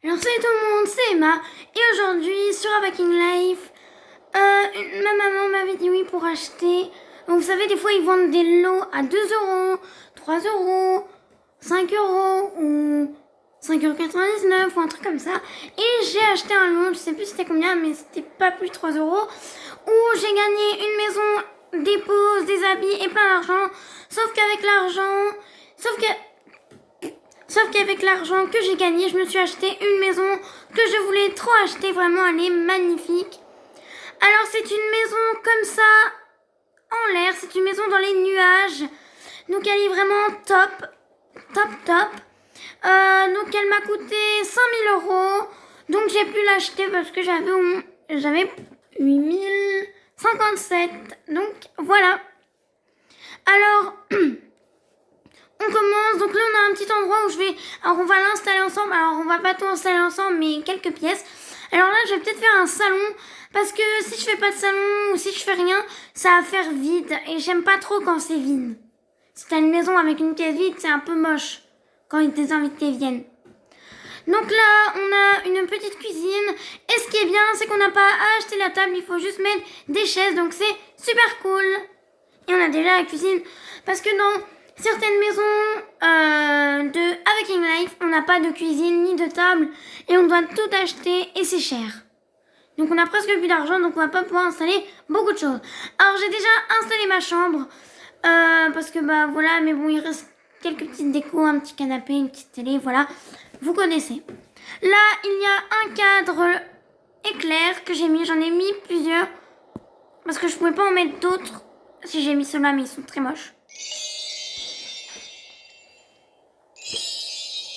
Alors salut tout le monde, c'est Emma et aujourd'hui sur Avaking Life, ma maman m'avait dit oui pour acheter. Donc, vous savez, des fois ils vendent des lots à 2€, 3€, 5€ ou 5,99€ ou un truc comme ça. Et j'ai acheté un lot, je sais plus c'était combien, mais c'était pas plus de 3€, où j'ai gagné une maison, des pauses, des habits et plein d'argent. Sauf qu'avec l'argent que j'ai gagné, je me suis acheté une maison que je voulais trop acheter. Vraiment, elle est magnifique. Alors, c'est une maison comme ça, en l'air. C'est une maison dans les nuages. Donc, elle est vraiment top. Top, top. Donc, elle m'a coûté 5000€. Donc, j'ai pu l'acheter parce que j'avais 8057. Donc, voilà. Alors... On commence, donc là on a un petit endroit où alors on va l'installer ensemble, alors on va pas tout installer ensemble mais quelques pièces. Alors là je vais peut-être faire un salon, parce que si je fais pas de salon ou si je fais rien, ça va faire vide et j'aime pas trop quand c'est vide. Si t'as une maison avec une pièce vide, c'est un peu moche quand des invités viennent. Donc là on a une petite cuisine et ce qui est bien c'est qu'on n'a pas à acheter la table, il faut juste mettre des chaises, donc c'est super cool. Et on a déjà la cuisine, parce que dans certaines maisons de Avaking Life, on n'a pas de cuisine ni de table et on doit tout acheter et c'est cher. Donc on a presque plus d'argent, donc on va pas pouvoir installer beaucoup de choses. Alors j'ai déjà installé ma chambre parce que bah voilà, mais bon il reste quelques petites décos, un petit canapé, une petite télé, voilà, vous connaissez. Là il y a un cadre éclair que j'ai mis, j'en ai mis plusieurs parce que je pouvais pas en mettre d'autres si j'ai mis ceux-là, mais ils sont très moches.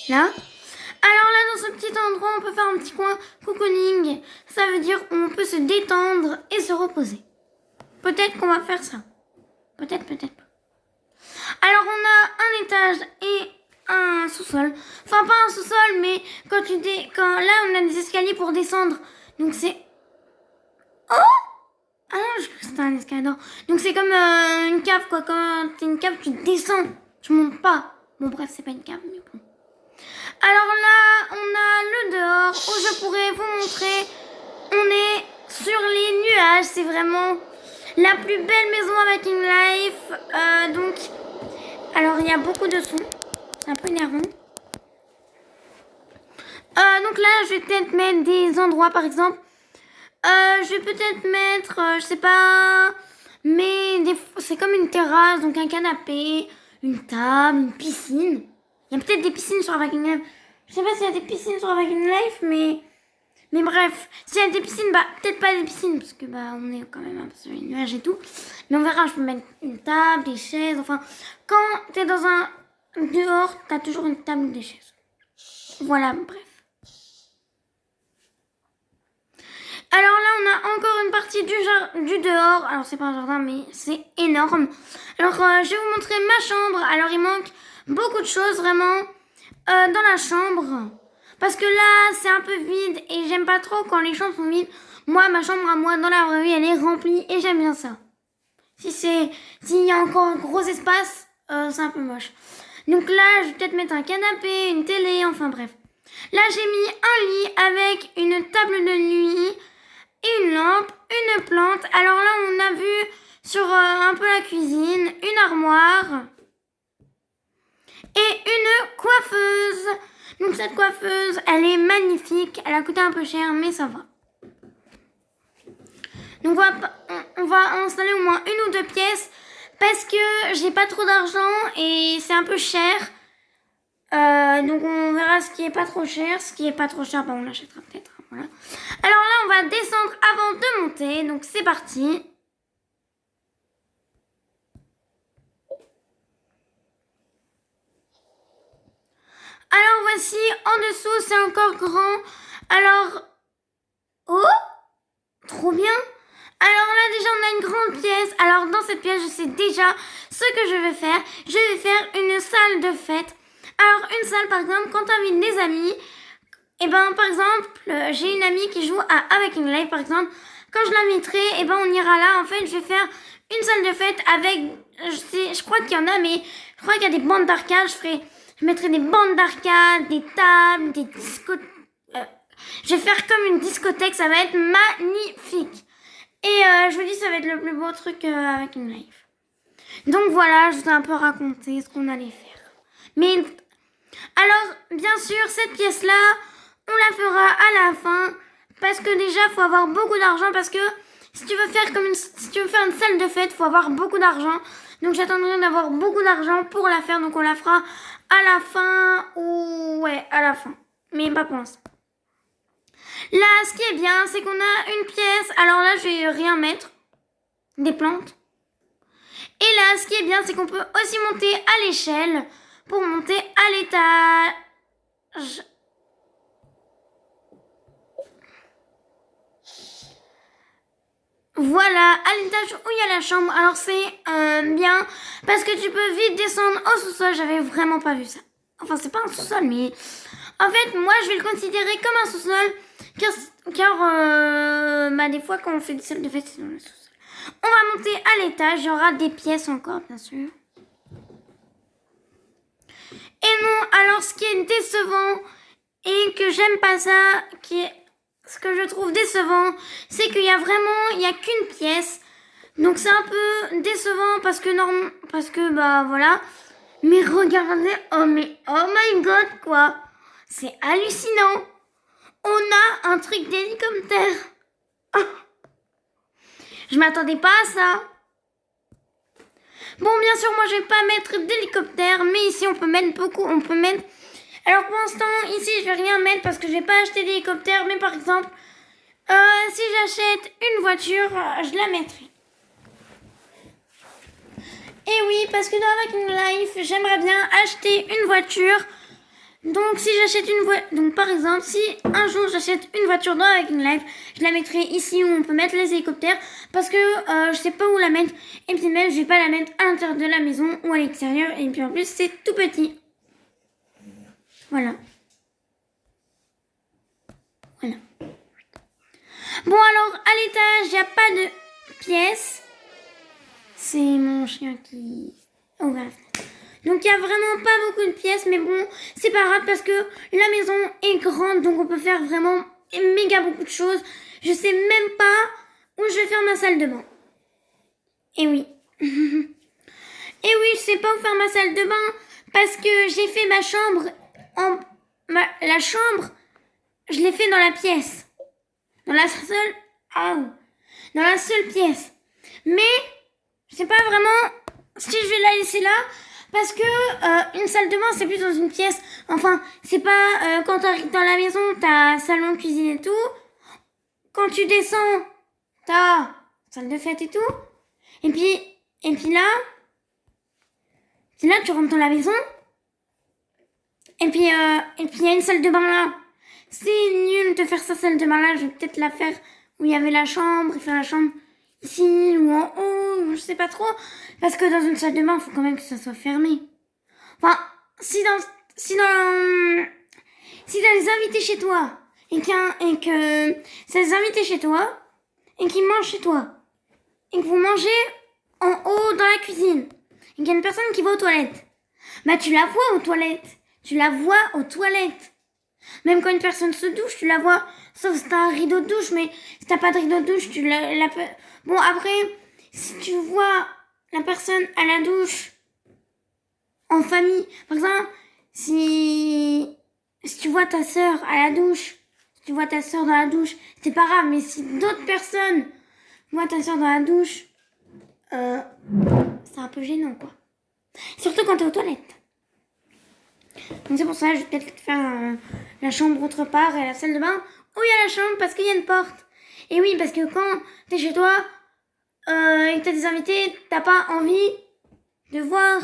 Là. Alors là, dans ce petit endroit, on peut faire un petit coin cocooning. Ça veut dire on peut se détendre et se reposer. Peut-être qu'on va faire ça. Peut-être, peut-être pas. Alors, on a un étage et un sous-sol. Enfin, pas un sous-sol, mais quand là, on a des escaliers pour descendre. Donc, c'est... Oh! Ah non, je crois que c'était un escalator. Donc, c'est comme une cave, quoi. Quand t'es une cave, tu descends. Tu montes pas. Bon, bref, c'est pas une cave, mais bon. Alors là, on a le dehors où je pourrais vous montrer. On est sur les nuages. C'est vraiment la plus belle maison Avaking Life. Donc, alors il y a beaucoup de sons. C'est un peu énervant. Donc là, je vais peut-être mettre des endroits, par exemple. Je vais peut-être mettre, je sais pas, mais c'est comme une terrasse, donc un canapé, une table, une piscine. Il y a peut-être des piscines sur Avaking Life. Je sais pas s'il y a des piscines sur Avaking Life, mais bref. S'il y a des piscines, bah peut-être pas des piscines, parce que bah on est quand même un peu sur les nuages et tout. Mais on verra, je peux mettre une table, des chaises, enfin. Quand t'es dans un dehors, t'as toujours une table ou des chaises. Voilà, bref. Alors là, on a encore une partie du dehors. Alors c'est pas un jardin, mais c'est énorme. Alors je vais vous montrer ma chambre. Alors il manque beaucoup de choses vraiment dans la chambre, parce que là c'est un peu vide et j'aime pas trop quand les chambres sont vides. Moi, ma chambre à moi dans la vraie vie, elle est remplie et j'aime bien ça. S'il y a encore un gros espace, c'est un peu moche. Donc là, je vais peut-être mettre un canapé, une télé, enfin bref. Là, j'ai mis un lit avec une table de nuit et une lampe, une plante. Alors là, on a vu sur un peu la cuisine, une armoire et une coiffeuse. Donc cette coiffeuse, elle est magnifique. Elle a coûté un peu cher, mais ça va. Donc on va installer au moins une ou deux pièces, parce que j'ai pas trop d'argent et c'est un peu cher. Donc on verra ce qui est pas trop cher. Ce qui est pas trop cher, bah on l'achètera peut-être. Voilà. Alors là, on va descendre avant de monter. Donc c'est parti. Alors voici, en dessous, c'est encore grand. Alors, oh, trop bien. Alors là, déjà, on a une grande pièce. Alors dans cette pièce, je sais déjà ce que je vais faire. Je vais faire une salle de fête. Alors une salle, par exemple, quand tu invites des amis, et ben par exemple, j'ai une amie qui joue à Avaking Life, par exemple. Quand je l'inviterai, et ben on ira là. En fait, je vais faire une salle de fête avec, je crois qu'il y en a, mais je crois qu'il y a des bandes d'arcade. Je mettrai des bandes d'arcade, des tables, des discos, Je vais faire comme une discothèque, ça va être magnifique. Et je vous dis, ça va être le plus beau truc avec une live. Donc voilà, je vous ai un peu raconté ce qu'on allait faire. Mais alors, bien sûr, cette pièce-là, on la fera à la fin. Parce que déjà, il faut avoir beaucoup d'argent. Parce que si tu veux faire une salle de fête, il faut avoir beaucoup d'argent. Donc j'attendrai d'avoir beaucoup d'argent pour la faire. Donc on la fera à la fin. Ou ouais, à la fin. Mais pas pour l'instant. Là, ce qui est bien, c'est qu'on a une pièce. Alors là, je vais rien mettre. Des plantes. Et là, ce qui est bien, c'est qu'on peut aussi monter à l'échelle pour monter à l'étage. Voilà, à l'étage où il y a la chambre. Alors c'est bien parce que tu peux vite descendre au sous-sol. J'avais vraiment pas vu ça. Enfin, c'est pas un sous-sol, mais en fait, moi, je vais le considérer comme un sous-sol car bah, des fois, quand on fait des salles de fête, c'est dans le sous-sol. On va monter à l'étage. Il y aura des pièces encore, bien sûr. Et non, alors ce qui est décevant et que j'aime pas ça, ce que je trouve décevant, c'est qu'il y a qu'une pièce. Donc c'est un peu décevant parce que bah voilà. Mais regardez, oh my god quoi. C'est hallucinant. On a un truc d'hélicoptère. Oh. Je m'attendais pas à ça. Bon, bien sûr, moi je vais pas mettre d'hélicoptère, mais ici on peut mettre beaucoup, Alors pour l'instant, ici je vais rien mettre parce que je vais pas acheter d'hélicoptère, mais par exemple, si j'achète une voiture, je la mettrai. Et oui, parce que dans Viking Life, j'aimerais bien acheter une voiture. Donc si j'achète donc par exemple, si un jour j'achète une voiture dans Viking Life, je la mettrai ici où on peut mettre les hélicoptères parce que je sais pas où la mettre et puis même je vais pas la mettre à l'intérieur de la maison ou à l'extérieur et puis en plus c'est tout petit. Voilà. Voilà. Bon alors à l'étage, il n'y a pas de pièces. C'est mon chien qui ouvre la fenêtre. Donc il n'y a vraiment pas beaucoup de pièces, mais bon, c'est pas grave parce que la maison est grande, donc on peut faire vraiment méga beaucoup de choses. Je sais même pas où je vais faire ma salle de bain. Et oui. Et oui, je sais pas où faire ma salle de bain parce que j'ai fait ma chambre la chambre, je l'ai fait dans la pièce. Dans la seule pièce. Mais je sais pas vraiment si je vais la laisser là. Parce que une salle de bain, c'est plus dans une pièce. Enfin, c'est pas quand t'arrives dans la maison, t'as salon, cuisine et tout. Quand tu descends, t'as salle de fête et tout. Et puis là, tu rentres dans la maison. Et puis il y a une salle de bain là. C'est nul de faire sa salle de bain là. Je vais peut-être la faire où il y avait la chambre et faire la chambre ici ou en haut, je sais pas trop. Parce que dans une salle de bain, il faut quand même que ça soit fermé. Enfin, si t'as des invités chez toi et que c'est des invités chez toi et qu'ils mangent chez toi et que vous mangez en haut dans la cuisine et qu'il y a une personne qui va aux toilettes, bah tu la vois aux toilettes. Tu la vois aux toilettes. Même quand une personne se douche, tu la vois. Sauf si t'as un rideau de douche, mais si t'as pas de rideau de douche, tu la peux. Bon, après, si tu vois la personne à la douche en famille, par exemple, si tu vois ta sœur à la douche, si tu vois ta sœur dans la douche, c'est pas grave, mais si d'autres personnes voient ta sœur dans la douche, c'est un peu gênant, quoi. Surtout quand t'es aux toilettes. Donc c'est pour ça que je vais peut-être faire la chambre autre part et la salle de bain où il y a la chambre parce qu'il y a une porte. Et oui, parce que quand t'es chez toi et que t'as des invités, t'as pas envie de voir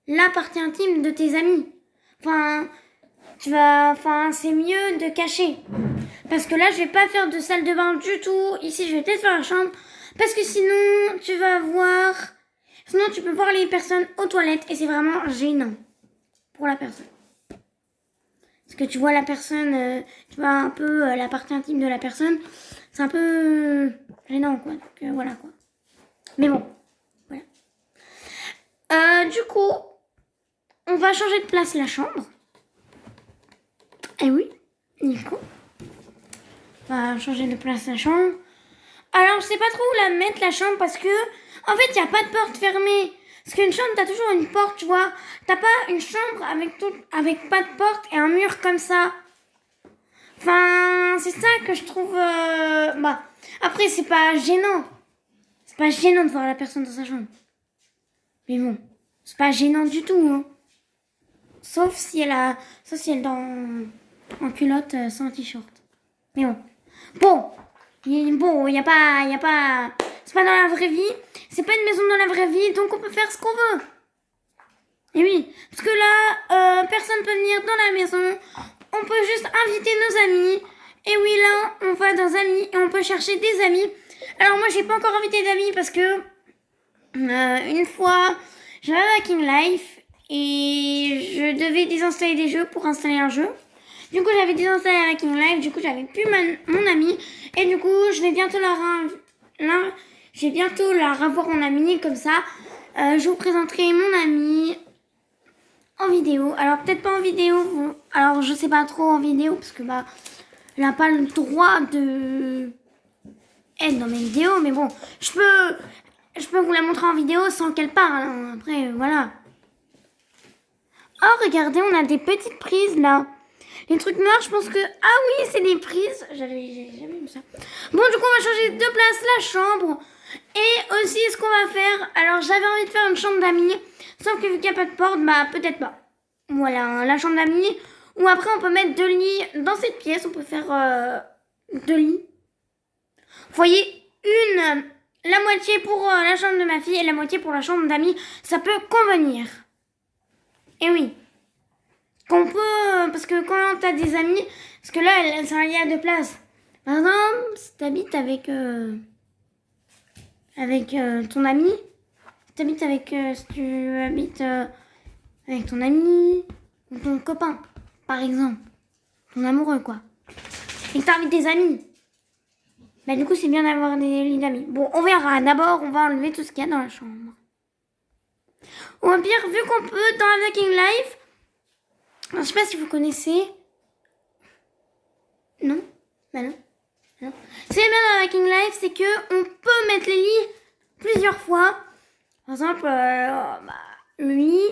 la partie intime de tes amis. Enfin, c'est mieux de cacher. Parce que là, je vais pas faire de salle de bain du tout. Ici, je vais peut-être faire la chambre. Parce que sinon, sinon tu peux voir les personnes aux toilettes et c'est vraiment gênant. Pour la personne. Parce que tu vois la personne, tu vois un peu la partie intime de la personne, c'est un peu gênant quoi. Donc voilà quoi. Mais bon, voilà. Du coup, on va changer de place la chambre. Eh oui, Nico. va changer de place la chambre. Alors, je sais pas trop où la mettre, la chambre, parce que, en fait, il n'y a pas de porte fermée. Parce qu'une chambre, t'as toujours une porte, tu vois. T'as pas une chambre avec pas de porte et un mur comme ça. Enfin, c'est ça que je trouve... Bah, après, c'est pas gênant. C'est pas gênant de voir la personne dans sa chambre. Mais bon, c'est pas gênant du tout, hein. Sauf si elle est en culotte sans t-shirt. Mais bon. Bon, y a pas... C'est pas dans la vraie vie. C'est pas une maison dans la vraie vie, donc on peut faire ce qu'on veut. Et oui, parce que là, personne peut venir dans la maison. On peut juste inviter nos amis. Et oui, là, on va dans amis et on peut chercher des amis. Alors moi, j'ai pas encore invité d'amis parce que une fois, j'avais Hacking Life et je devais désinstaller des jeux pour installer un jeu. Du coup, j'avais désinstallé Hacking Life. Du coup, j'avais plus mon ami. Et du coup, je vais bientôt la revoir en ami. Comme ça, je vous présenterai mon ami en vidéo. Alors, peut-être pas en vidéo. Alors, je sais pas trop en vidéo parce que bah, elle n'a pas le droit de être dans mes vidéos. Mais bon, je peux vous la montrer en vidéo sans qu'elle parle. Hein. Après, voilà. Oh, regardez, on a des petites prises là. Les trucs noirs, je pense que... Ah oui, c'est des prises. J'avais jamais vu ça. Bon, du coup, on va changer de place la chambre. Et aussi, ce qu'on va faire... Alors, j'avais envie de faire une chambre d'amis. Sauf que vu qu'il n'y a pas de porte, bah, peut-être pas. Voilà, la chambre d'amis. Ou après, on peut mettre 2 lits dans cette pièce. On peut faire 2 lits. Vous voyez, la moitié pour la chambre de ma fille et la moitié pour la chambre d'amis. Ça peut convenir. Et oui. Qu'on peut, parce que quand t'as des amis, parce que là, c'est un lit à 2 places. Par exemple, si t'habites avec ton ami, si tu habites avec ton ami ou ton copain, par exemple, ton amoureux, quoi, et que t'invites des amis, bah du coup, c'est bien d'avoir des lits d'amis. Bon, on verra. D'abord, on va enlever tout ce qu'il y a dans la chambre. Ou au pire, vu qu'on peut, dans Hacking Life, je sais pas si vous connaissez. Non? Bah non. Non. Ce qui est bien dans Hacking Life, c'est que on peut mettre les lits plusieurs fois. Par exemple, le lit,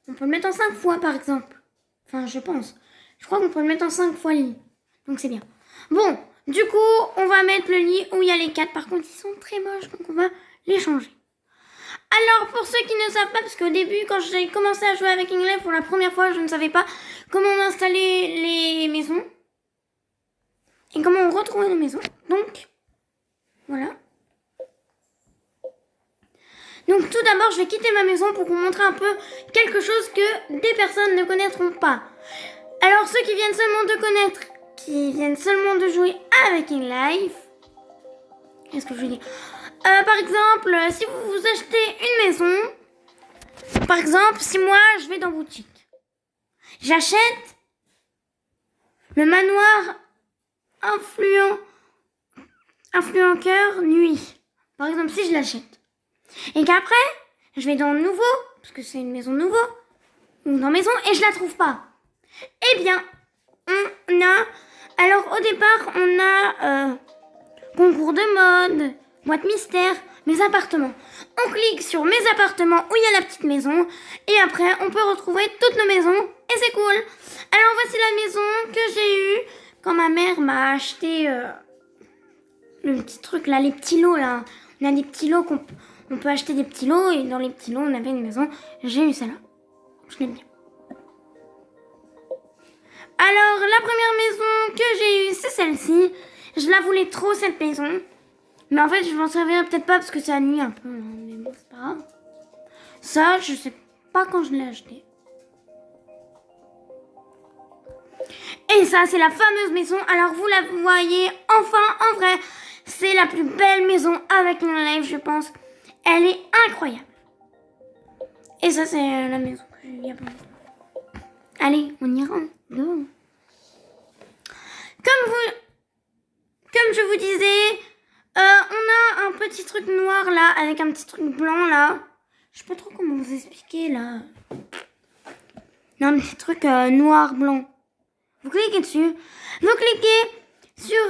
on peut le mettre en 5 fois, par exemple. Enfin, je pense. Je crois qu'on peut le mettre en 5 fois le lit. Donc c'est bien. Bon, du coup, on va mettre le lit où il y a les 4. Par contre, ils sont très moches, donc on va les changer. Alors, pour ceux qui ne savent pas, parce qu'au début, quand j'ai commencé à jouer avec Hacking Life pour la première fois, je ne savais pas comment installer les maisons. Et comment on retrouvait nos maisons. Donc, voilà. Donc, tout d'abord, je vais quitter ma maison pour vous montrer un peu quelque chose que des personnes ne connaîtront pas. Alors, ceux qui viennent seulement de jouer avec Hacking Life, qu'est-ce que je veux dire ? Par exemple, si vous achetez une maison, par exemple, si moi je vais dans boutique, j'achète le manoir influenceur nuit. Par exemple, si je l'achète. Et qu'après, je vais dans nouveau, parce que c'est une maison nouveau, ou dans maison, et je la trouve pas. Eh bien, alors au départ, on a concours de mode, boîte mystère, mes appartements. On clique sur mes appartements où il y a la petite maison et après on peut retrouver toutes nos maisons et c'est cool. Alors voici la maison que j'ai eue quand ma mère m'a acheté le petit truc là, les petits lots là. On a des petits lots on peut acheter des petits lots et dans les petits lots on avait une maison. J'ai eu celle-là. Je l'aime bien. Alors la première maison que j'ai eue c'est celle-ci. Je la voulais trop cette maison. Mais en fait, je m'en servirai peut-être pas parce que ça nuit un peu. Mais bon, c'est pas grave. Ça, je sais pas quand je l'ai acheté. Et ça, c'est la fameuse maison. Alors, vous la voyez enfin en vrai. C'est la plus belle maison avec une live, je pense. Elle est incroyable. Et ça, c'est la maison que j'ai il y a pas longtemps. Allez, on y rentre. Go. Comme je vous disais... on a un petit truc noir là, avec un petit truc blanc là. Je sais pas trop comment vous expliquer là. Non, un petit truc noir, blanc. Vous cliquez dessus. Vous cliquez sur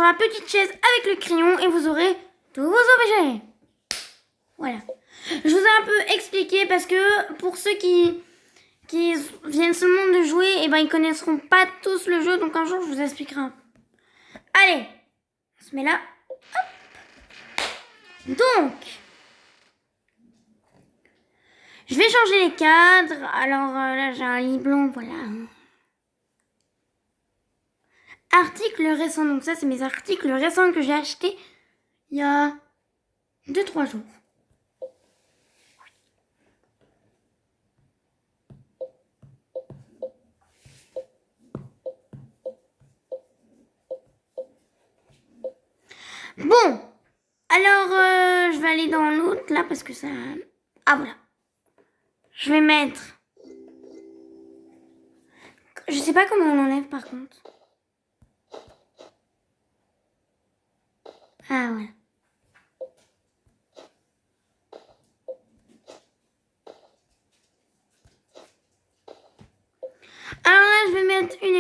la petite chaise avec le crayon et vous aurez tous vos objets. Voilà. Je vous ai un peu expliqué parce que pour ceux qui viennent seulement de jouer, et ben ils connaîtront pas tous le jeu, donc un jour je vous expliquerai un peu. Allez, on se met là. Hop. Donc, je vais changer les cadres. Alors là j'ai un lit blanc, voilà. Articles récents, donc ça c'est mes articles récents que j'ai achetés il y a 2-3 jours. Bon, alors je vais aller dans l'autre là parce que ça... Ah voilà. Je vais mettre... Je sais pas comment on l'enlève par contre. Ah voilà. Alors là je vais mettre une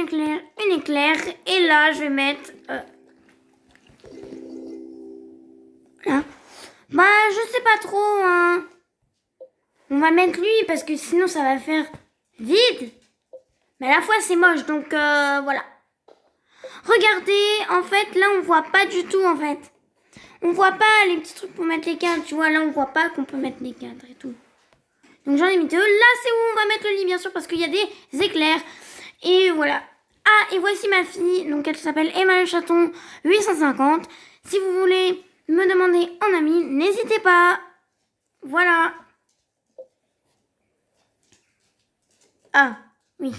éclair et là je vais mettre... Là. Bah je sais pas trop hein. On va mettre lui parce que sinon ça va faire vide. Mais à la fois c'est moche donc voilà. Regardez, en fait là on voit pas du tout en fait. On voit pas les petits trucs pour mettre les cadres, tu vois, là on voit pas qu'on peut mettre les cadres et tout. Donc j'en ai mis deux. Là c'est où on va mettre le lit bien sûr parce qu'il y a des éclairs. Et voilà. Ah et voici ma fille, donc elle s'appelle Emma le chaton 850. Si vous voulez me demander en ami, n'hésitez pas. Voilà. Ah oui.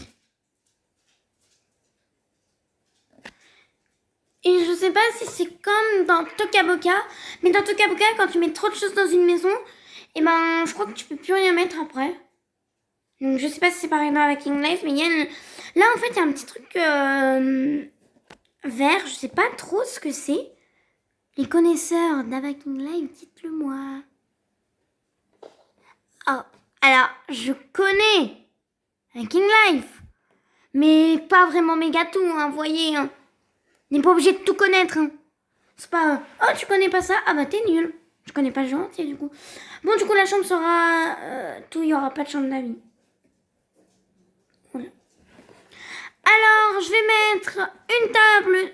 Et je sais pas si c'est comme dans Toca Boca, mais dans Toca Boca, quand tu mets trop de choses dans une maison, et ben je crois que tu peux plus rien mettre après. Donc je sais pas si c'est pareil dans Avaking Life, mais il y a là en fait il y a un petit truc vert, je sais pas trop ce que c'est. Les connaisseurs d'Avaking Life, dites-le moi. Oh, alors je connais Avaking Life, mais pas vraiment méga tout, hein, vous voyez. Hein. On n'est pas obligé de tout connaître. Hein. C'est pas... oh, tu connais pas ça? Ah bah t'es nul. Je connais pas le jeu entier du coup. Bon, du coup, la chambre sera... tout, il n'y aura pas de chambre d'amis. Voilà. Alors, je vais mettre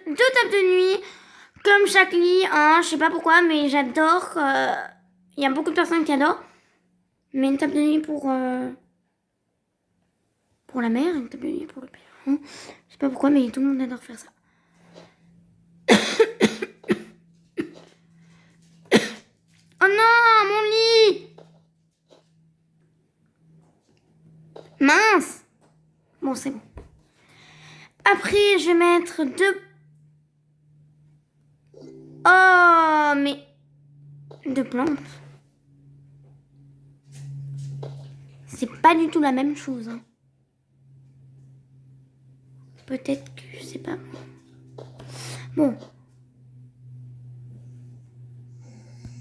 deux tables de nuit, comme chaque lit. Hein, je sais pas pourquoi, mais j'adore. Il y a beaucoup de personnes qui adorent. Mais une table de nuit pour la mère, une table de nuit pour le père. Hein. Je sais pas pourquoi, mais tout le monde adore faire ça. Oh non, mon lit! Mince! Bon, c'est bon. Après, je vais mettre deux... oh, mais... deux plantes. C'est pas du tout la même chose. Hein. Peut-être que... je sais pas. Bon.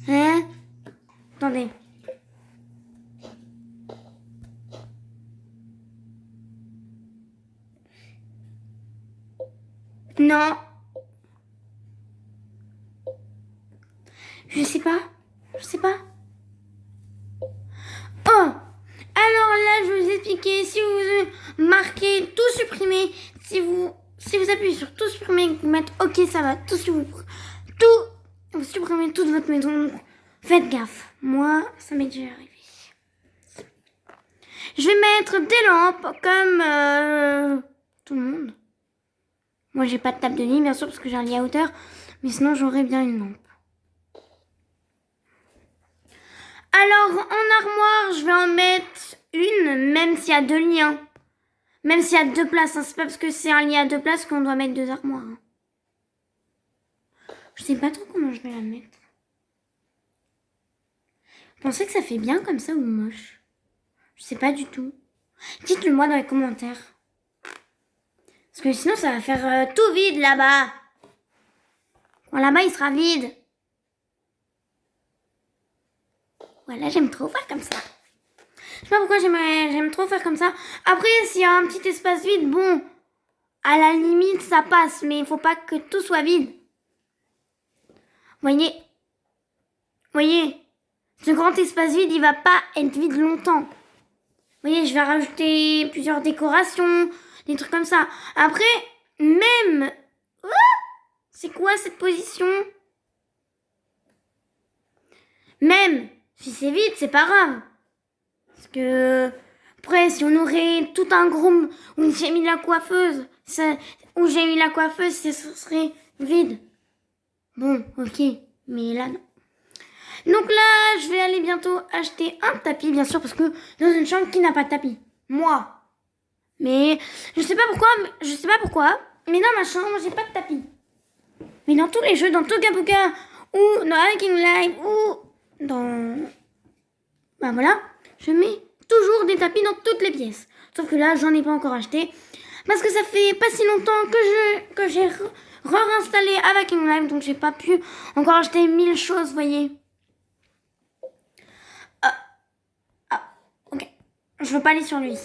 Hein? Attendez. Non. Je sais pas. Je sais pas. Oh! Alors là, je vais vous expliquer. Si vous marquez tout supprimer, si vous appuyez sur tout supprimer et que vous mettez OK, ça va tout supprimer toute votre maison. Faites gaffe. Moi, ça m'est déjà arrivé. Je vais mettre des lampes comme tout le monde. Moi, j'ai pas de table de nuit, bien sûr, parce que j'ai un lit à hauteur. Mais sinon, j'aurais bien une lampe. Alors, en armoire, je vais en mettre une, même s'il y a deux lits. Hein. Même s'il y a deux places. Hein. C'est pas parce que c'est un lit à deux places qu'on doit mettre deux armoires. Hein. Je sais pas trop comment je vais la mettre. Vous pensez que ça fait bien comme ça ou moche? Je sais pas du tout. Dites-le moi dans les commentaires. Parce que sinon, ça va faire tout vide là-bas. Bon, là-bas, il sera vide. Voilà, j'aime trop faire comme ça. Je sais pas pourquoi j'aime trop faire comme ça. Après, s'il y a un petit espace vide, bon, À la limite, ça passe, mais il faut pas que tout soit vide. Voyez, ce grand espace vide, il va pas être vide longtemps. Voyez, je vais rajouter plusieurs décorations, des trucs comme ça. Après, même... c'est quoi cette position? Même si c'est vide, c'est pas grave. Parce que... Après, si on aurait tout un groupe où j'ai mis la coiffeuse, ce serait vide. Bon, ok, mais là, non. Donc là, je vais aller bientôt acheter un tapis, bien sûr, parce que dans une chambre qui n'a pas de tapis. Moi. Mais je sais pas pourquoi, mais dans ma chambre, j'ai pas de tapis. Mais dans tous les jeux, dans Toca Boca, ou dans Hiking Live, ou dans... Bah voilà, je mets toujours des tapis dans toutes les pièces. Sauf que là, j'en ai pas encore acheté. Parce que ça fait pas si longtemps que j'ai réinstallé avec Hiking Live, donc j'ai pas pu encore acheter 1000 choses, voyez. Ok. Je veux pas aller sur lui.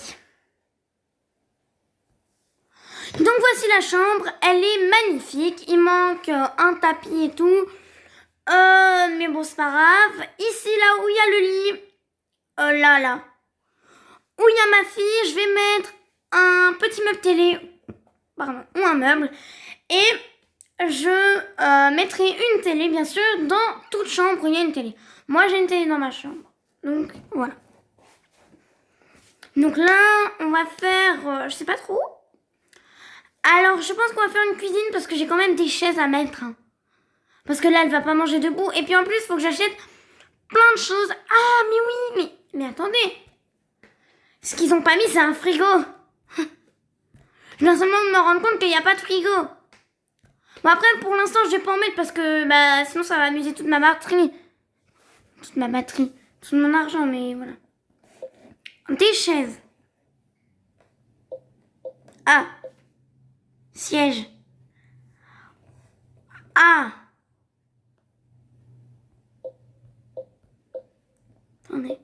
Donc voici la chambre. Elle est magnifique. Il manque un tapis et tout. Mais bon, c'est pas grave. Ici, là où il y a le lit. Là. Où il y a ma fille, je vais mettre un petit meuble télé. Pardon, ou un meuble. Et je mettrai une télé, bien sûr, dans toute chambre où il y a une télé. Moi, j'ai une télé dans ma chambre. Donc, voilà. Donc là, on va faire... je sais pas trop. Alors, je pense qu'on va faire une cuisine parce que j'ai quand même des chaises à mettre. Hein. Parce que là, elle va pas manger debout. Et puis en plus, il faut que j'achète plein de choses. Ah, mais oui, mais attendez. Ce qu'ils ont pas mis, c'est un frigo. Je viens seulement de me rendre compte qu'il n'y a pas de frigo. Bon, après, pour l'instant, je vais pas en mettre parce que sinon, ça va amuser toute ma batterie. Tout mon argent, mais voilà. Des chaises. Ah. Siège. Ah. Attendez.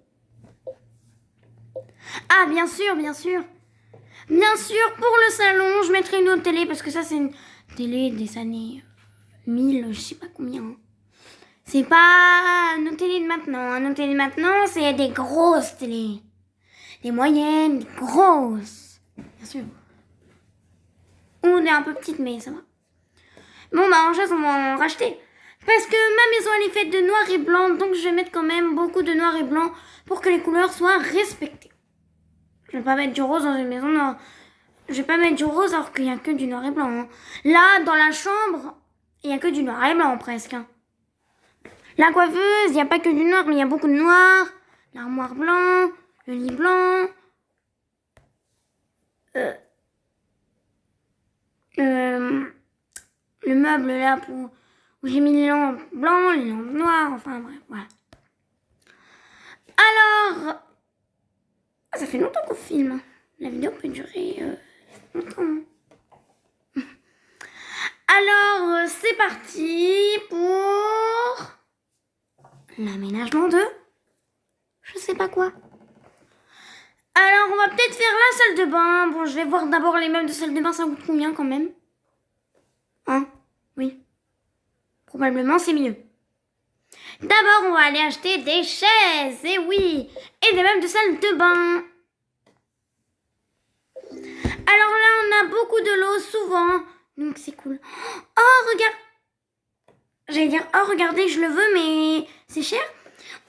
Ah, bien sûr. Bien sûr, pour le salon, je mettrai une autre télé parce que ça, c'est une télé des années 1000, je sais pas combien. Hein. C'est pas nos télés de maintenant. Nos télés de maintenant, c'est des grosses télés. Des moyennes, des grosses. Bien sûr. Ou des un peu petites, mais ça va. Bon, en chaise, on va en racheter. Parce que ma maison, elle est faite de noir et blanc. Donc, je vais mettre quand même beaucoup de noir et blanc pour que les couleurs soient respectées. Je vais pas mettre du rose dans une maison. Non. Je vais pas mettre du rose alors qu'il y a que du noir et blanc. Hein. Là, dans la chambre, il y a que du noir et blanc presque. Hein. La coiffeuse, il n'y a pas que du noir, mais il y a beaucoup de noir. L'armoire blanc, le lit blanc. Le meuble là où j'ai mis les lampes blancs, les lampes noires, enfin bref, voilà. Alors, ça fait longtemps qu'on filme. La vidéo peut durer longtemps. Alors, c'est parti pour l'aménagement de je sais pas quoi. Alors, on va peut-être faire la salle de bain. Bon, je vais voir d'abord les meubles de salle de bain, ça coûte combien quand même? Hein? Oui. Probablement, c'est mieux. D'abord, on va aller acheter des chaises, et oui, et des meubles de salle de bain. Alors là, on a beaucoup de l'eau, souvent, donc c'est cool. Oh, regarde. J'allais dire, oh, regardez, je le veux, mais c'est cher.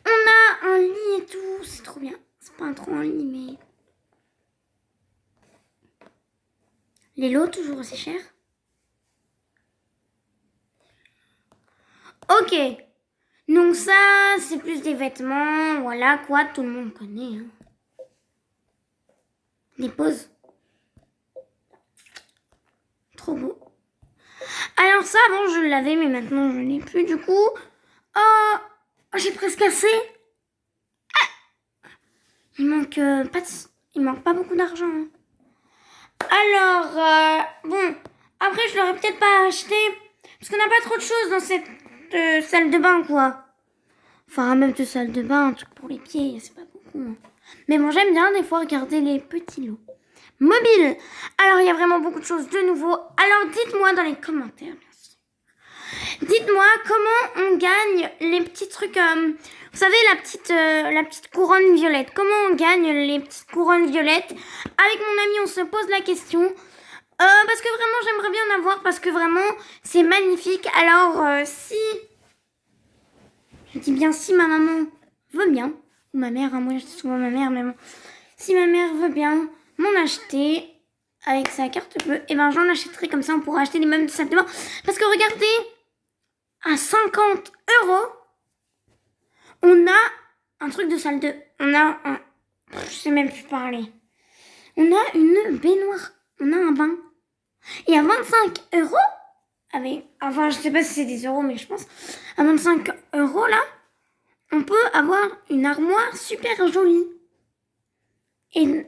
On a un lit et tout, c'est trop bien. C'est pas trop un lit, mais... Les lots, toujours aussi chers. Ok. Donc ça, c'est plus des vêtements. Voilà quoi, tout le monde connaît. Hein. Des poses. Trop beau. Alors ça, avant, je l'avais, mais maintenant, je ne l'ai plus. Du coup, oh, j'ai presque assez. Ah, il manque pas beaucoup d'argent. Hein. Alors, bon, après, je l'aurais peut-être pas acheté. Parce qu'on n'a pas trop de choses dans cette salle de bain, quoi. Enfin, même de salle de bain, un truc pour les pieds, c'est pas beaucoup. Hein. Mais bon, j'aime bien des fois regarder les petits lots. mobile. Alors, il y a vraiment beaucoup de choses de nouveau. Alors, dites-moi dans les commentaires, bien sûr. Dites-moi comment on gagne les petits trucs... vous savez, la petite couronne violette. Comment on gagne les petites couronnes violettes? Avec mon ami, on se pose la question. Parce que vraiment, j'aimerais bien en avoir. Parce que vraiment, c'est magnifique. Alors, si... Je dis bien si ma maman veut bien. Ou ma mère, hein, moi je dis souvent ma mère, mais bon. Si ma mère veut bien m'en acheter avec sa carte bleue, et ben j'en achèterai, comme ça on pourra acheter des meubles de salle de bain. Parce que regardez, à 50 €, on a un truc de salle de... On a un... Je sais même plus parler. On a une baignoire. On a un bain. Et à 25 €, avec... Enfin, je sais pas si c'est des euros, mais je pense... À 25 € là, on peut avoir une armoire super jolie. Et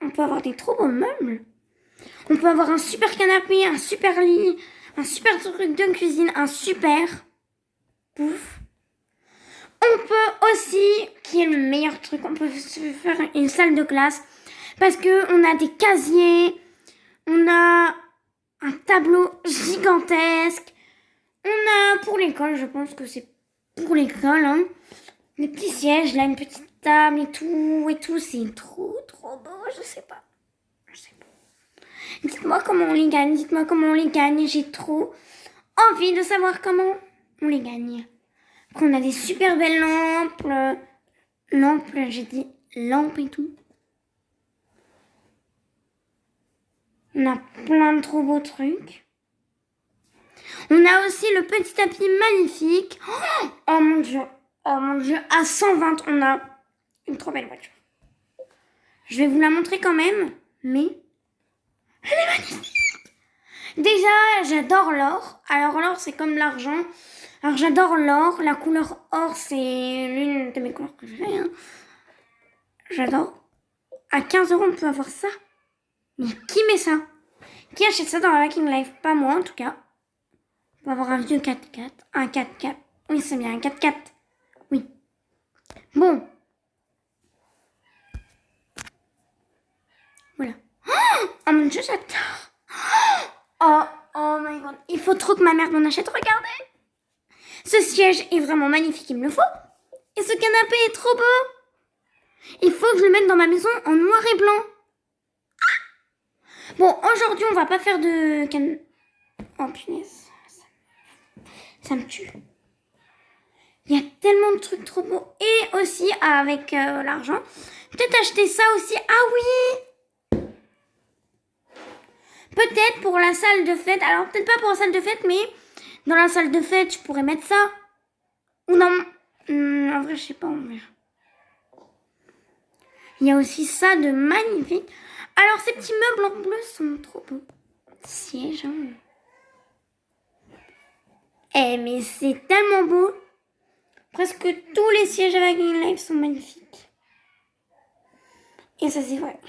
on peut avoir des trop beaux meubles. On peut avoir un super canapé, un super lit, un super truc de cuisine, un super pouf. On peut aussi, qui est le meilleur truc, on peut se faire une salle de classe parce que on a des casiers, on a un tableau gigantesque, on a pour l'école, je pense que c'est pour l'école, hein, des petits sièges, là, une petite table et tout, c'est trop beau, je sais pas. Dites-moi comment on les gagne, j'ai trop envie de savoir comment on les gagne. Qu'on a des super belles lampes, j'ai dit lampes et tout. On a plein de trop beaux trucs. On a aussi le petit tapis magnifique. Oh mon dieu, à 120, on a une trop belle voiture. Je vais vous la montrer quand même, mais elle est magnifique. Déjà, j'adore l'or. Alors l'or, c'est comme l'argent. Alors j'adore l'or. La couleur or, c'est l'une de mes couleurs préférées. Hein. J'adore. À 15 €, on peut avoir ça. Mais qui met ça? Qui achète ça dans la Waking Life? Pas moi, en tout cas. On peut avoir un vieux 4x4. Un 4x4. Oui, c'est bien, un 4x4. Oui. Bon. Voilà. Oh mon dieu, j'adore. Oh my god. Il faut trop que ma mère m'en achète. Regardez. Ce siège est vraiment magnifique, il me le faut. Et ce canapé est trop beau. Il faut que je le mette dans ma maison en noir et blanc. Bon, aujourd'hui, on va pas faire de... Oh punaise. Ça me tue. Il y a tellement de trucs trop beaux. Et aussi, avec l'argent, peut-être acheter ça aussi. Ah oui! Peut-être pour la salle de fête. Alors, peut-être pas pour la salle de fête, mais dans la salle de fête, je pourrais mettre ça. Ou non. En vrai, je sais pas, on verra. Il y a aussi ça de magnifique. Alors, ces petits meubles en bleu sont trop beaux. Siège, hein. Eh, mais c'est tellement beau. Presque tous les sièges avec une live sont magnifiques. Et ça, c'est vrai.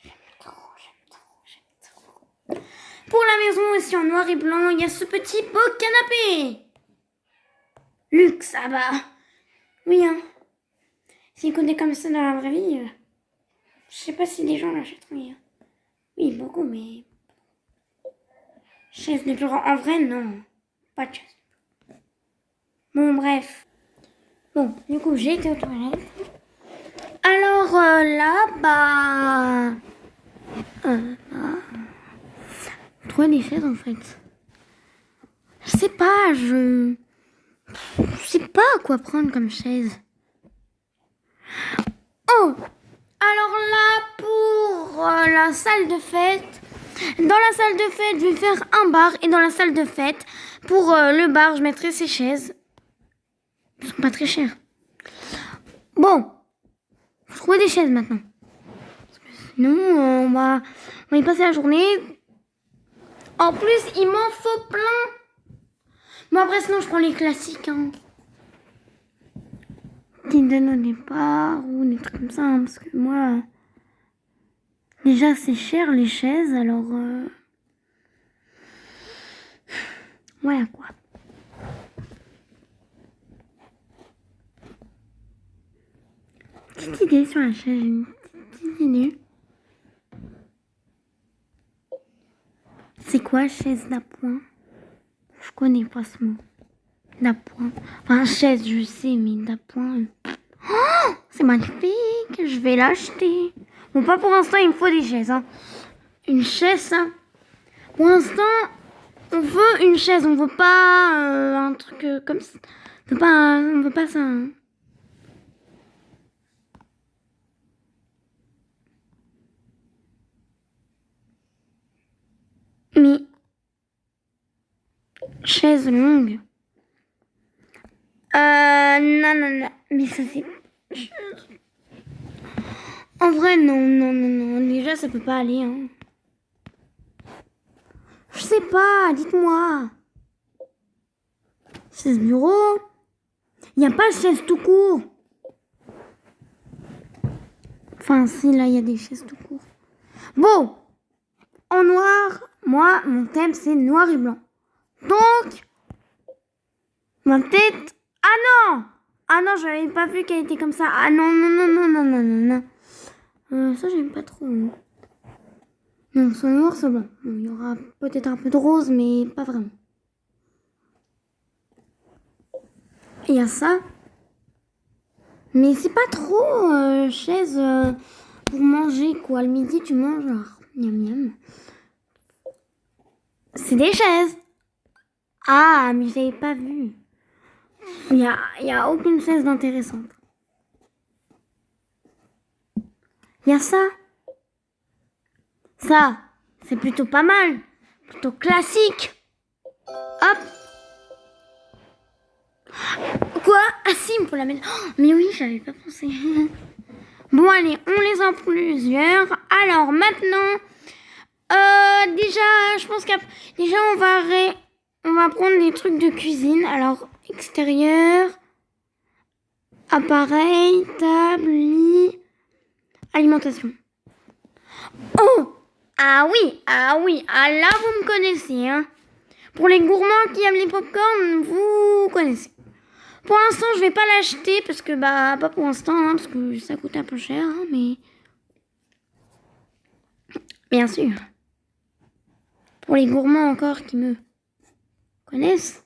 J'aime trop. Pour la maison aussi en noir et blanc, il y a ce petit beau canapé. Luxe, ah bah. Oui, hein. S'il connaît comme ça dans la vraie vie, je sais pas si les gens l'achèteraient. Oui, beaucoup, mais... Chaise de bureau, en vrai, non. Pas de chaise. Bon, bref. Bon, du coup, j'ai été aux toilettes. Alors là, trouver des chaises, en fait. Je sais pas, je sais pas quoi prendre comme chaise. Oh! Alors là, pour la salle de fête, dans la salle de fête, je vais faire un bar. Et dans la salle de fête, pour le bar, je mettrai ces chaises. Elles sont pas très chères. Bon, faut trouver des chaises maintenant. Parce que sinon, on va y passer la journée. En plus, il m'en faut plein. Bon, après, sinon, je prends les classiques. Hein. Qui me donnent au départ ou des trucs comme ça. Hein, parce que moi... Déjà, c'est cher les chaises, alors... Voilà quoi. Petite idée sur la chaise, une petite petite idée. C'est quoi chaise d'appoint? Je connais pas ce mot. D'appoint. Enfin, chaise, je sais, mais d'appoint. Oh, c'est magnifique. Je vais l'acheter. Bon, pas pour l'instant, il me faut des chaises. Hein. Une chaise, ça. Pour l'instant, on veut une chaise. On veut pas un truc comme ça. On veut pas ça. Hein. Mais chaise longue. Non. Mais ça c'est. En vrai, non. Déjà, ça peut pas aller. Hein. Je sais pas. Dites-moi. Chaise bureau. Il y a pas de chaise tout court. Enfin, si là, il y a des chaises tout court. Bon. En noir, moi, mon thème, c'est noir et blanc. Donc, ma tête... Ah non, j'avais pas vu qu'elle était comme ça. Ah non. Ça, j'aime pas trop. Non, soit noir, soit blanc. Bon, il y aura peut-être un peu de rose, mais pas vraiment. Il y a ça. Mais c'est pas trop chaise pour manger, quoi. Le midi, tu manges, genre, miam. C'est des chaises. Ah, mais j'avais pas vu. Il y a aucune chaise d'intéressante. Il y a ça. Ça, c'est plutôt pas mal. Plutôt classique. Hop. Quoi? Ah si, on peut la mettre. Oh, mais oui, j'avais pas pensé. Bon, allez, on les a plusieurs. Alors, maintenant... déjà, je pense déjà on va prendre des trucs de cuisine. Alors, extérieur, appareil, table, lit, alimentation. Oh! Ah oui, ah là vous me connaissez, hein. Pour les gourmands qui aiment les popcorn, vous connaissez. Pour l'instant, je vais pas l'acheter parce que, pas pour l'instant, hein, parce que ça coûte un peu cher, hein, mais... Bien sûr. Pour les gourmands encore qui me connaissent.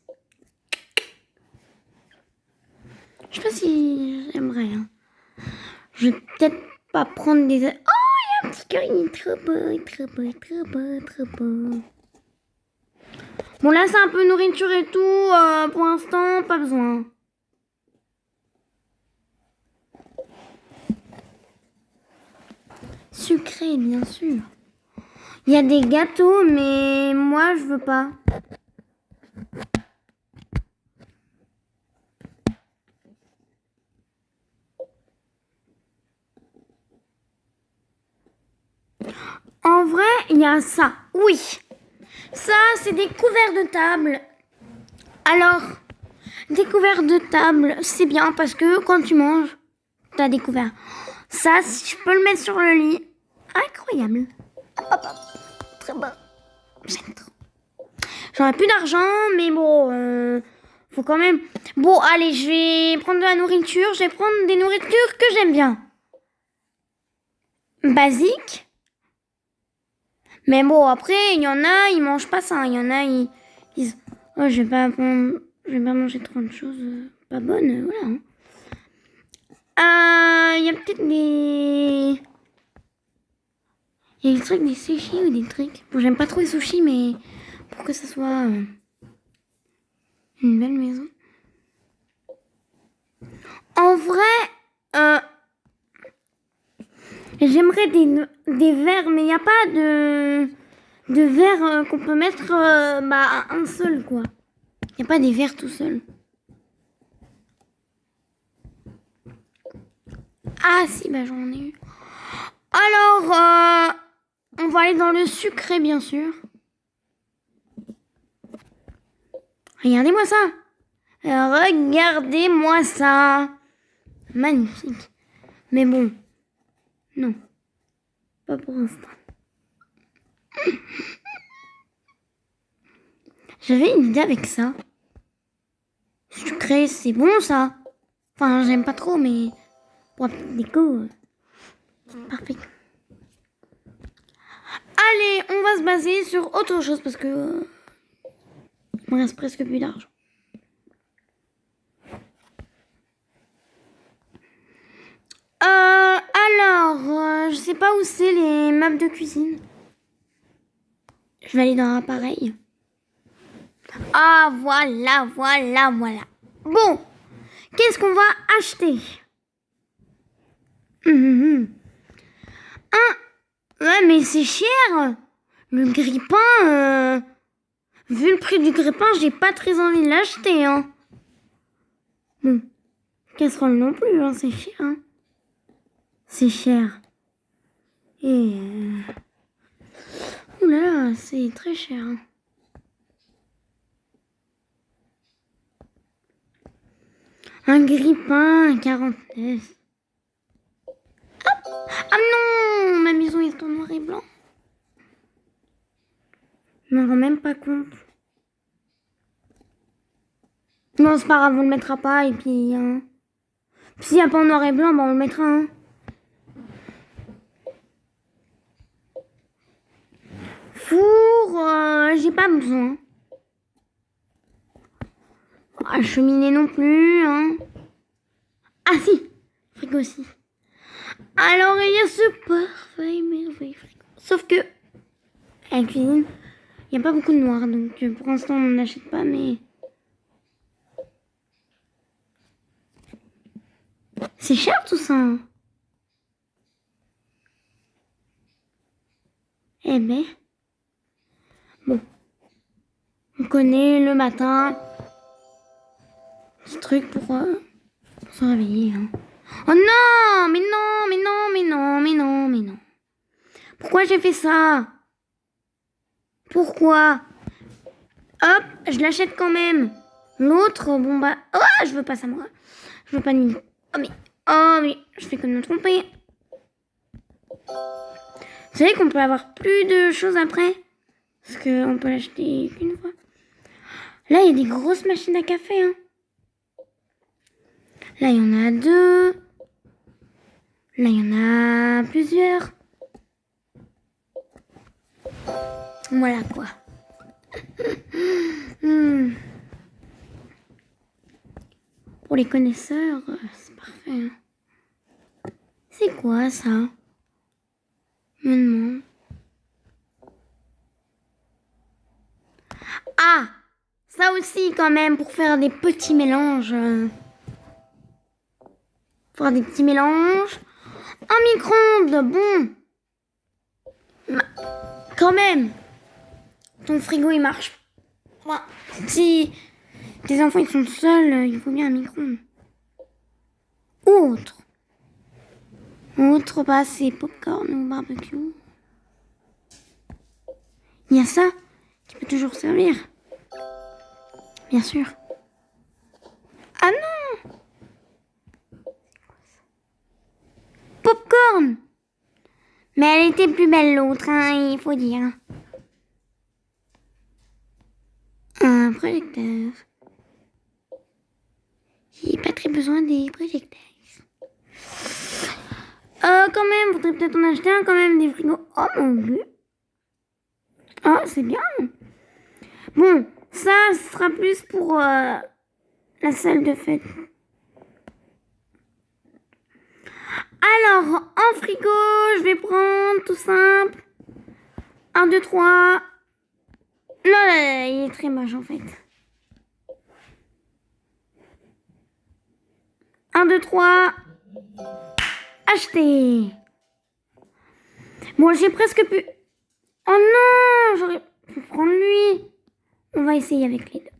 Je sais pas si j'aimerais. Hein. Je vais peut-être pas prendre des... Oh, il y a un petit cœur, il est trop beau. Bon, là, c'est un peu nourriture et tout. Pour l'instant, pas besoin. Sucré, bien sûr. Il y a des gâteaux, mais moi, je veux pas. En vrai, il y a ça. Oui. Ça, c'est des couverts de table. Alors, des couverts de table, c'est bien parce que quand tu manges, t'as des couverts. Ça, si je peux le mettre sur le lit. Incroyable. Hop. Très bon. J'aime trop. J'aurais plus d'argent, mais bon, faut quand même... Bon, allez, je vais prendre de la nourriture. Je vais prendre des nourritures que j'aime bien. Basique. Mais bon, après, il y en a, ils mangent pas ça. Il y en a, ils disent... Oh, je vais pas manger trop de choses pas bonnes, voilà. Il y a peut-être des... Il y a des trucs, des sushis ou des trucs. Bon, j'aime pas trop les sushis, mais pour que ça soit une belle maison. En vrai, j'aimerais des verres, mais il n'y a pas de verres qu'on peut mettre un seul, quoi. Il n'y a pas des verres tout seuls. Ah si, j'en ai eu. Alors, on va aller dans le sucré, bien sûr. Regardez-moi ça. Regardez-moi ça. Magnifique. Mais bon, non. Pas pour l'instant. J'avais une idée avec ça. Sucré, c'est bon ça. Enfin, j'aime pas trop, mais pour la petite déco, Parfait. Allez, on va se baser sur autre chose parce que il me reste presque plus d'argent. Je sais pas où c'est les meubles de cuisine. Je vais aller dans l'appareil. Ah, voilà. Bon, qu'est-ce qu'on va acheter? Ouais, mais c'est cher. Le grille-pain, vu le prix du grille-pain, j'ai pas très envie de l'acheter, hein. Bon, casserole non plus, hein, c'est cher, hein. C'est cher. Et... Oula, c'est très cher, hein. Un grille-pain, 49. Ah non, ma maison est en noir et blanc. Je m'en rends même pas compte. Non, c'est pas grave, on le mettra pas et puis... S'il n'y a pas en noir et blanc, on le mettra. Hein. Four, j'ai pas besoin. Ah, cheminée non plus. Hein. Ah si, frigo aussi. Alors il y a ce parfait merveilleux frigo. Sauf que à la cuisine, il n'y a pas beaucoup de noir, donc pour l'instant on n'achète pas, mais c'est cher tout ça. Hein. Eh ben, bon, on connaît le matin, petit truc pour se réveiller. Hein. Oh non, mais non. Pourquoi j'ai fait ça? Pourquoi? Hop, je l'achète quand même. L'autre, bon bah... Oh, je veux pas ça moi. Je veux pas ni... Oh mais, je fais que de me tromper. Vous savez qu'on peut avoir plus de choses après? Parce qu'on peut l'acheter qu'une fois. Là, il y a des grosses machines à café. Hein. Là, il y en a 2. Là, il y en a plusieurs. Voilà quoi. Pour les connaisseurs, c'est parfait. Hein. C'est quoi ça? Je me demande. Ah, ça aussi quand même pour faire des petits mélanges. Faire des petits mélanges. Un micro-ondes, bon. Quand même. Ton frigo il marche. Enfin, si tes enfants ils sont seuls, il faut bien un micro-ondes. Autre, bah c'est popcorn ou barbecue. Il y a ça qui peut toujours servir. Bien sûr. Ah non! Popcorn! Mais elle était plus belle l'autre, hein, il faut dire. Un projecteur. J'ai pas très besoin des projecteurs. Quand même, faudrait peut-être en acheter un quand même des frigos. Oh mon dieu. Oh, c'est bien. Bon, ça sera plus pour la salle de fête. Alors, en frigo, je vais prendre tout simple. 1, 2, 3. Non, il est très moche en fait. 1, 2, 3. Acheter. Bon, j'ai presque pu... Oh non, j'aurais pu prendre lui. On va essayer avec les deux.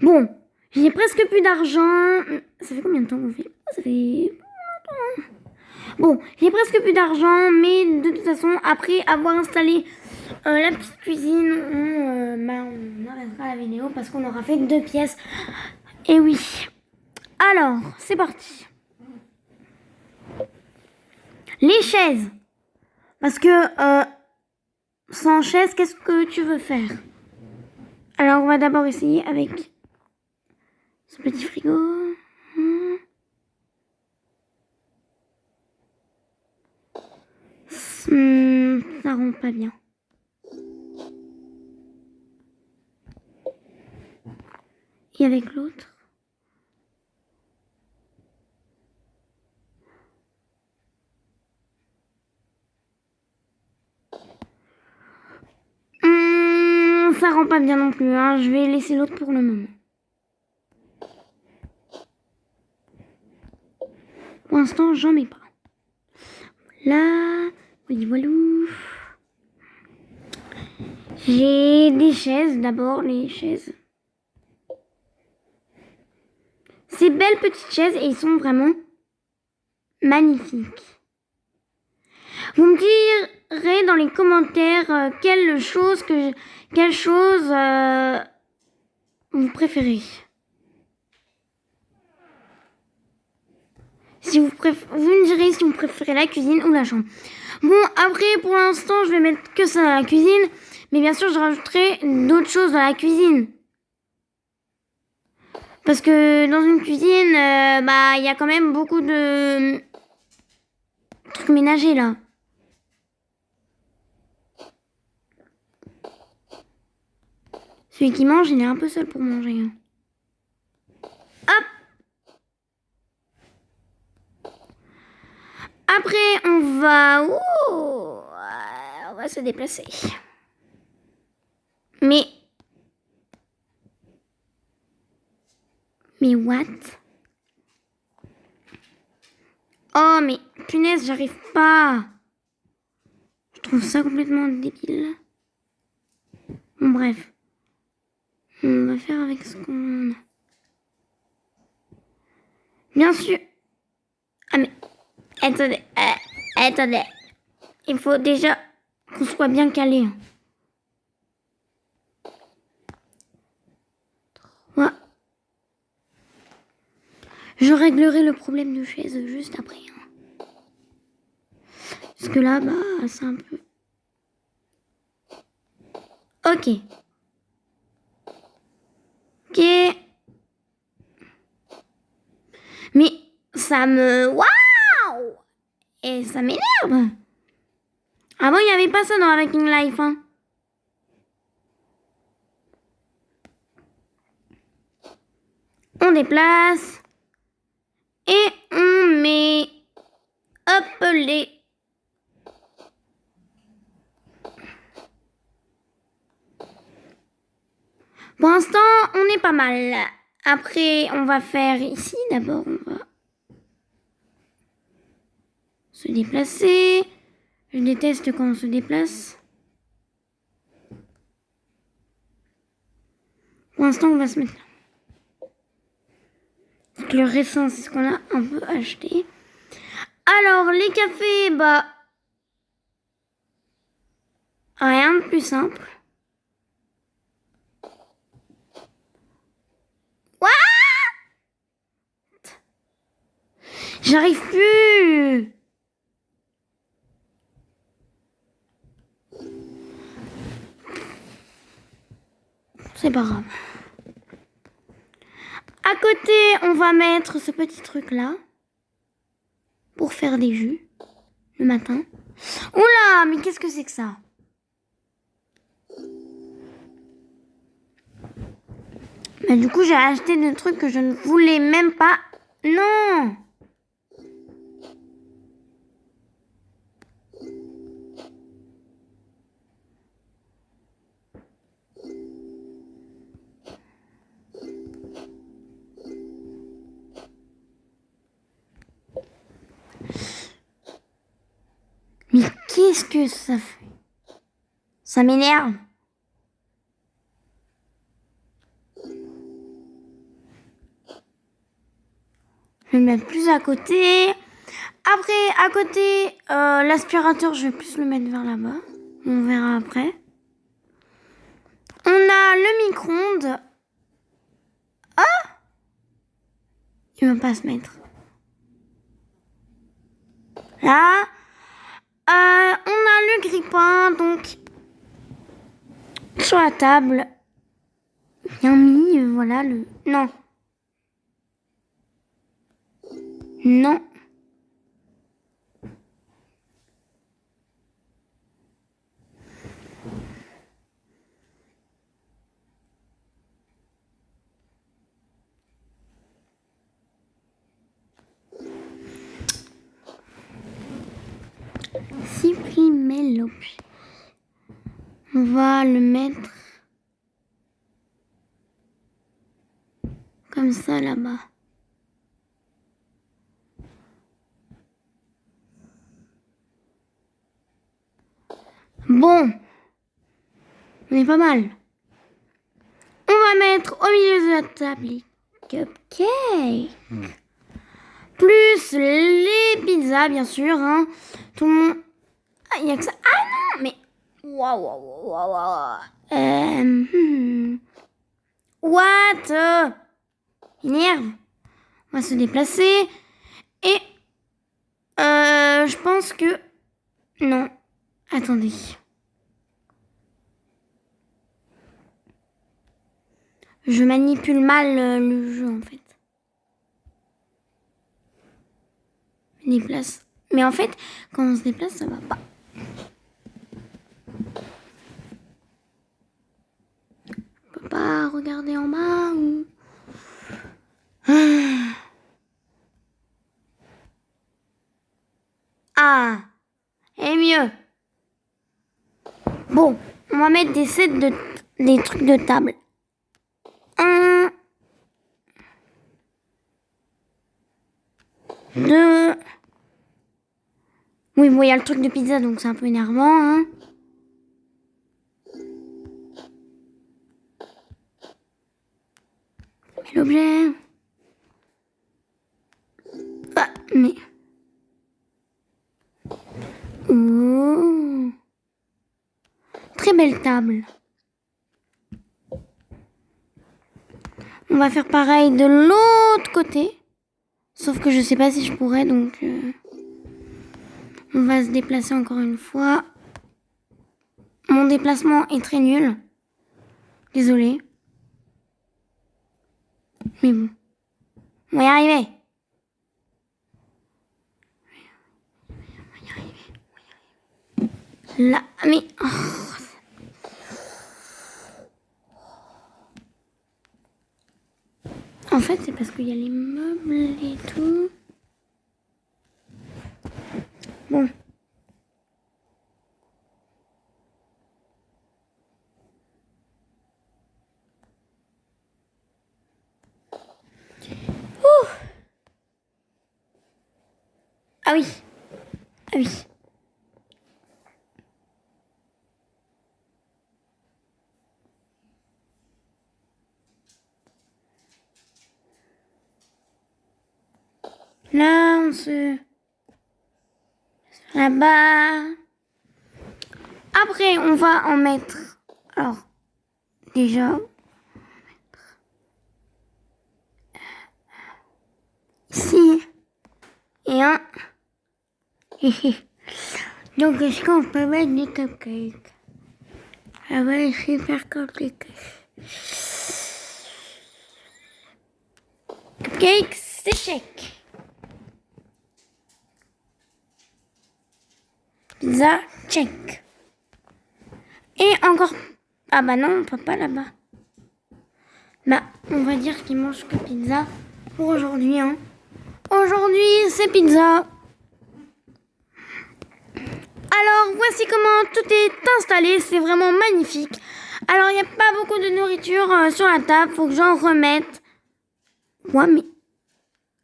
Bon, j'ai presque plus d'argent. Ça fait combien de temps qu'on fait? Ça fait... Bon, j'ai presque plus d'argent, mais de toute façon, après avoir installé la petite cuisine, on arrêtera la vidéo parce qu'on aura fait 2 pièces. Et oui. Alors, c'est parti. Les chaises. Parce que sans chaise, qu'est-ce que tu veux faire? Alors, on va d'abord essayer avec ce petit frigo. Ça rend pas bien. Et avec l'autre. Ça rend pas bien non plus. Hein. Je vais laisser l'autre pour le moment. Pour l'instant, j'en mets pas. Là, voilà. J'ai des chaises. D'abord, les chaises. Ces belles petites chaises, et ils sont vraiment magnifiques. Vous me direz dans les commentaires quelle chose vous préférez. Vous me direz si vous préférez la cuisine ou la chambre. Bon, après, pour l'instant, je vais mettre que ça dans la cuisine. Mais bien sûr, je rajouterai d'autres choses dans la cuisine. Parce que dans une cuisine, il y a quand même beaucoup de trucs ménagers, là. Celui qui mange, il est un peu seul pour manger. Hein. Hop! Après, on va se déplacer. Mais what? Oh, mais punaise, j'arrive pas. Je trouve ça complètement débile. Bon, bref. On va faire avec ce qu'on a. Bien sûr. Ah, mais attendez. Il faut déjà qu'on soit bien calé. Hein. Ouais. Je réglerai le problème de chaise juste après. Hein. Parce que là, c'est un peu... Ok. Mais ça me... Waouh! Et ça m'énerve. Avant, il n'y avait pas ça dans Avec King Life. Hein. On déplace. Et on met... Hop, les... Pour l'instant, on est pas mal. Après, on va faire ici. D'abord, on va se déplacer. Je déteste quand on se déplace. Pour l'instant, on va se mettre là. Le récent, c'est ce qu'on a un peu acheté. Alors, les cafés, rien de plus simple. What? J'arrive plus. C'est pas grave. À côté, on va mettre ce petit truc-là pour faire des jus le matin. Oula, mais qu'est-ce que c'est que ça? Du coup, j'ai acheté des trucs que je ne voulais même pas. Non! Mais qu'est-ce que ça fait? Ça m'énerve. Je vais le mettre plus à côté. Après, à côté, l'aspirateur, je vais plus le mettre vers là-bas. On verra après. On a le micro-ondes. Ah! Il va pas se mettre. Là. On a le grille-pain, donc, sur la table. Bien mis, voilà le... Non. Non. Supprimer l'objet. On va le mettre comme ça là-bas. Bon, on est pas mal. On va mettre au milieu de la table les cupcakes. Plus les pizzas, bien sûr. Hein. Tout le monde... Ah, il y a que ça. Ah non, mais... Waouh. What? Énerve. On va se déplacer. Et... je pense que... Non. Attendez. Je manipule mal le jeu, en fait. Je me déplace. Mais en fait, quand on se déplace, ça va pas. Je peux pas regarder en bas ou... Ah, et mieux. Bon, on va mettre des sets des trucs de table. 1, 2. Oui, bon, il y a le truc de pizza, donc c'est un peu énervant, hein. L'objet. Ah, mais... Oh. Très belle table. On va faire pareil de l'autre côté. Sauf que je sais pas si je pourrais, donc... on va se déplacer encore une fois. Mon déplacement est très nul. Désolée. Mais bon. On va y arriver. Là, mais... Oh. En fait, c'est parce qu'il y a les meubles et tout. Bon. Ouh. Ah oui. Ah oui. Là, on se... Là-bas. Après, on va en mettre... Alors, déjà... Ici. Et un... Donc, est-ce qu'on peut mettre des cupcakes? Ça va être super compliqué. Cupcakes, c'est check. Pizza, check. Et encore... Ah bah non, on peut pas là-bas. Bah, on va dire qu'il mange que pizza pour aujourd'hui. Hein. Aujourd'hui, c'est pizza. Alors, voici comment tout est installé. C'est vraiment magnifique. Alors, il n'y a pas beaucoup de nourriture sur la table. Faut que j'en remette. Ouais, mais...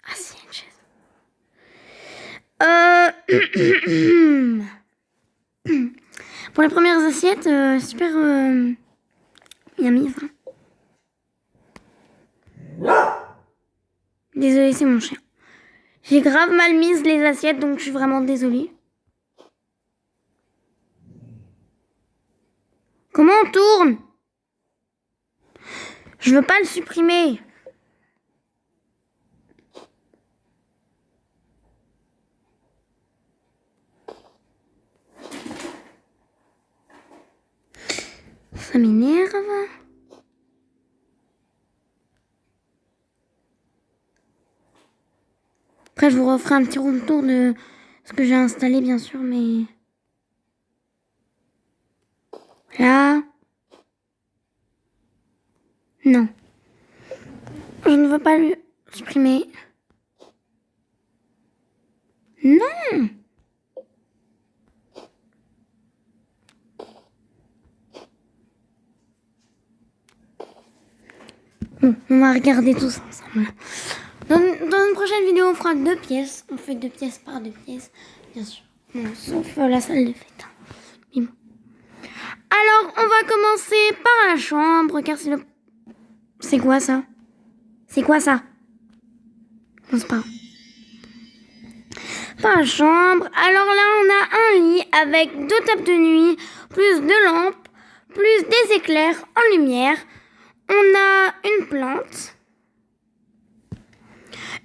Ah, si, une chaise. Pour les premières assiettes, super yummy. Désolée, c'est mon chien. J'ai grave mal mise les assiettes, donc je suis vraiment désolée. Comment on tourne? Je veux pas le supprimer. Ça m'énerve. Après, je vous referai un petit retour de ce que j'ai installé, bien sûr, mais... Là... Non. Je ne veux pas le supprimer. Non. Bon, on va regarder tout ça ensemble. Dans une prochaine vidéo, on fera 2 pièces. On fait 2 pièces par 2 pièces, bien sûr. Bon, sauf la salle de fête. Mais bon. Alors, on va commencer par la chambre, car c'est le... C'est quoi ça? C'est quoi ça? Non, c'est pas... Par la chambre. Alors là, on a un lit avec 2 tables de nuit, plus 2 lampes, plus des éclairs en lumière. On a une plante,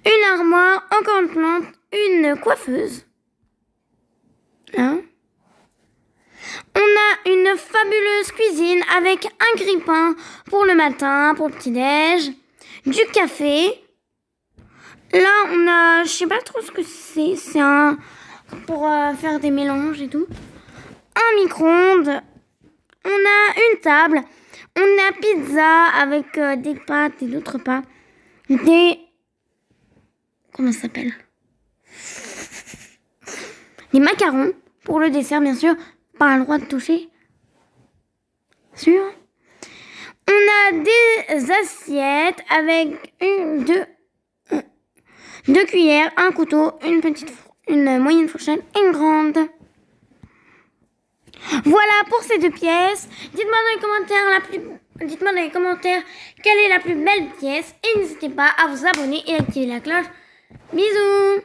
une armoire, encore une plante, une coiffeuse. Hein? On a une fabuleuse cuisine avec un grille-pain pour le matin, pour le petit-déj, du café. Là, on a, je sais pas trop ce que c'est un pour faire des mélanges et tout. Un micro-ondes. On a une table. On a pizza avec des pâtes et d'autres pas. Comment ça s'appelle? Des macarons pour le dessert, bien sûr. Pas le droit de toucher. Sûr. On a des assiettes avec deux cuillères, un couteau, une moyenne fourchette et une grande. Voilà pour ces 2 pièces. Dites-moi dans les commentaires quelle est la plus belle pièce et n'hésitez pas à vous abonner et activer la cloche. Bisous.